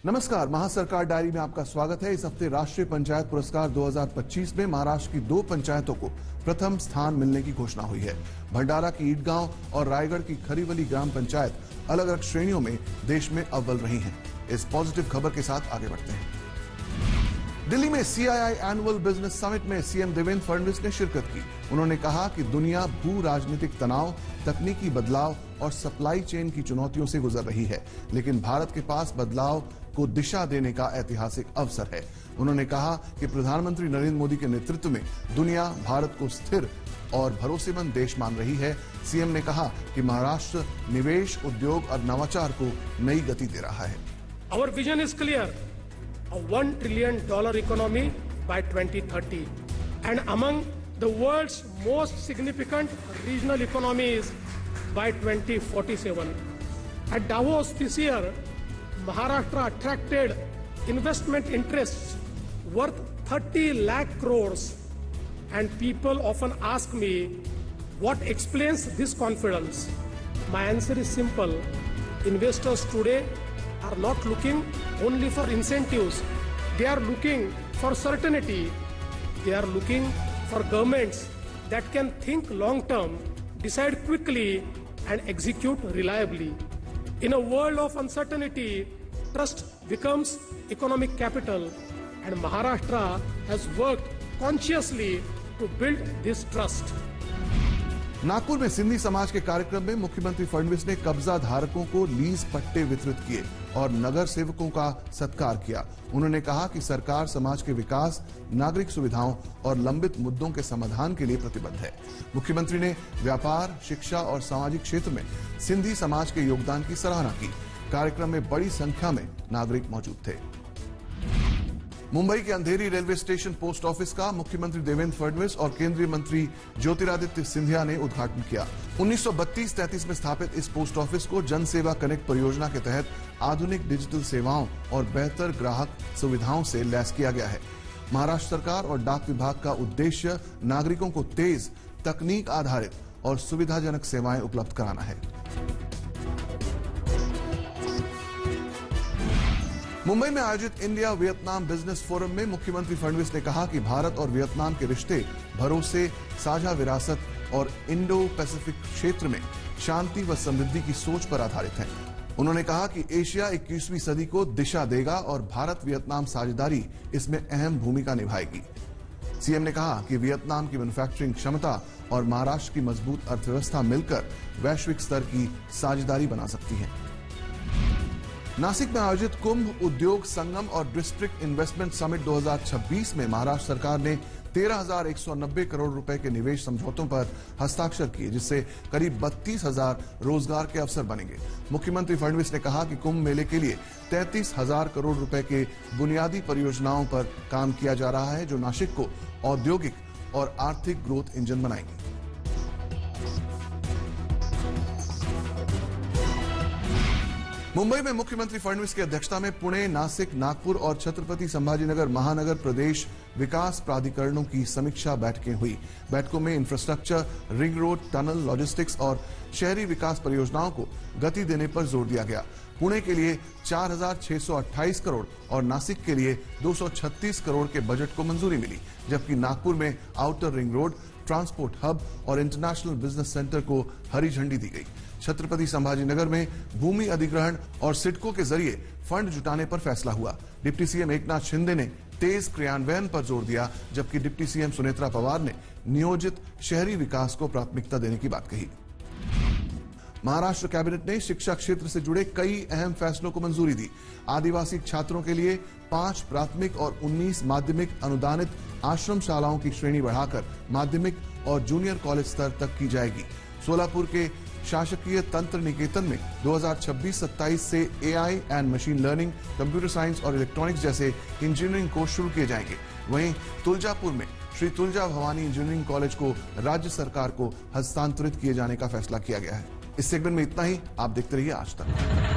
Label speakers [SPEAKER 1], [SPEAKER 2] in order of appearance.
[SPEAKER 1] नमस्कार, महासरकार डायरी में आपका स्वागत है। इस हफ्ते राष्ट्रीय पंचायत पुरस्कार 2025 में महाराष्ट्र की 2 पंचायतों को प्रथम स्थान मिलने की घोषणा हुई है। भंडारा की ईटगांव और रायगढ़ की खरीवली ग्राम पंचायत अलग अलग श्रेणियों में देश में अव्वल रही हैं। इस पॉजिटिव खबर के साथ आगे बढ़ते हैं। दिल्ली में CII एनुअल बिजनेस समिट में सीएम देवेंद्र फडणवीस ने शिरकत की। उन्होंने कहा कि दुनिया भू राजनीतिक तनाव, तकनीकी बदलाव और सप्लाई चेन की चुनौतियों से गुजर रही है, लेकिन भारत के पास बदलाव को दिशा देने का ऐतिहासिक अवसर है। उन्होंने कहा कि प्रधानमंत्री नरेंद्र मोदी के नेतृत्व में दुनिया भारत को स्थिर और भरोसेमंद देश मान रही है। सीएम ने कहा कि महाराष्ट्र निवेश, उद्योग और नवाचार को नई गति दे रहा है।
[SPEAKER 2] Our vision is clear, a $1 trillion economy by 2030 and among the world's most significant regional economies by 2047. At Davos this year, Maharashtra attracted investment interests worth 30 lakh crores, and people often ask me what explains this confidence. My answer is simple. Investors today are not looking only for incentives. They are looking for certainty. They are looking for governments that can think long term, decide quickly and execute reliably. In a world of uncertainty, trust becomes economic capital, and Maharashtra has worked consciously to build this trust.
[SPEAKER 1] Nagpur में सिंधी समाज के कार्यक्रम में मुख्यमंत्री फडणवीस ने कब्जा धारकों को लीज पट्टे वितरित किए और नगर सेवकों का सत्कार किया। उन्होंने कहा कि सरकार समाज के विकास, नागरिक सुविधाओं और लंबित मुद्दों के समाधान के लिए प्रतिबद्ध है। मुख्यमंत्री ने व्यापार, शिक्षा और सामाजिक क्षेत्र में सिंधी समाज के योगदान की सराहना की। कार्यक्रम में बड़ी संख्या में नागरिक मौजूद थे। मुंबई के अंधेरी रेलवे स्टेशन पोस्ट ऑफिस का मुख्यमंत्री देवेंद्र फडणवीस और केंद्रीय मंत्री ज्योतिरादित्य सिंधिया ने उद्घाटन किया। 1932-33 में स्थापित इस पोस्ट ऑफिस को जन सेवा कनेक्ट परियोजना के तहत आधुनिक डिजिटल सेवाओं और बेहतर ग्राहक सुविधाओं से लैस किया गया है। महाराष्ट्र सरकार और डाक विभाग का उद्देश्य नागरिकों को तेज, तकनीक आधारित और सुविधाजनक सेवाएं उपलब्ध कराना है। मुंबई में आयोजित इंडिया वियतनाम बिजनेस फोरम में मुख्यमंत्री फडणवीस ने कहा कि भारत और वियतनाम के रिश्ते भरोसे, साझा विरासत और इंडो पैसिफिक क्षेत्र में शांति व समृद्धि की सोच पर आधारित है। उन्होंने कहा कि एशिया 21वीं सदी को दिशा देगा और भारत वियतनाम साझेदारी इसमें अहम भूमिका निभाएगी। सीएम ने कहा कि वियतनाम की मैन्युफैक्चरिंग क्षमता और महाराष्ट्र की मजबूत अर्थव्यवस्था मिलकर वैश्विक स्तर की साझेदारी बना सकती है। नासिक में आयोजित कुंभ उद्योग संगम और डिस्ट्रिक्ट इन्वेस्टमेंट समिट 2026 में महाराष्ट्र सरकार ने 13,190 करोड़ रुपए के निवेश समझौतों पर हस्ताक्षर किए, जिससे करीब 32,000 रोजगार के अवसर बनेंगे। मुख्यमंत्री फडणवीस ने कहा कि कुंभ मेले के लिए 33,000 करोड़ रुपए के बुनियादी परियोजनाओं पर काम किया जा रहा है, जो नासिक को औद्योगिक और आर्थिक ग्रोथ इंजन बनाएंगे। मुंबई में मुख्यमंत्री फडणवीस की अध्यक्षता में पुणे, नासिक, नागपुर और छत्रपति संभाजीनगर महानगर प्रदेश विकास प्राधिकरणों की समीक्षा बैठकें हुई। बैठकों में infrastructure, ring road, tunnel, logistics और शहरी विकास परियोजनाओं को गति देने पर जोर दिया गया। पुणे के लिए 4,628 करोड़ और नासिक के लिए 236 करोड़ के बजट को मंजूरी मिली, जबकि नागपुर में outer ring road, transport hub और इंटरनेशनल बिजनेस सेंटर को हरी झंडी दी गई। छत्रपति संभाजीनगर में भूमि अधिग्रहण और सिडको के जरिए फंड जुटाने पर फैसला हुआ। डिप्टी सीएम एकनाथ शिंदे ने तेज क्रियान्वयन पर जोर दिया, जबकि डिप्टी सीएम सुनेत्रा पवार ने नियोजित शहरी विकास को प्राथमिकता देने की बात कही। महाराष्ट्र कैबिनेट ने शिक्षा क्षेत्र से जुड़े कई अहम फैसलों को मंजूरी दी। आदिवासी छात्रों के लिए 5 प्राथमिक और 19 माध्यमिक अनुदानित आश्रम शालाओं की श्रेणी बढ़ाकर माध्यमिक और जूनियर कॉलेज स्तर तक की जाएगी। सोलापुर के शासकीय तंत्र निकेतन में 2026-27 से AI and machine learning, computer science और इलेक्ट्रॉनिक्स जैसे इंजीनियरिंग कोर्स शुरू किए जाएंगे। वहीं तुलजापुर में श्री तुलजा भवानी इंजीनियरिंग कॉलेज को राज्य सरकार को हस्तांतरित किए जाने का फैसला किया गया है। इस सेगमेंट में इतना ही। आप देखते रहिए आज तक।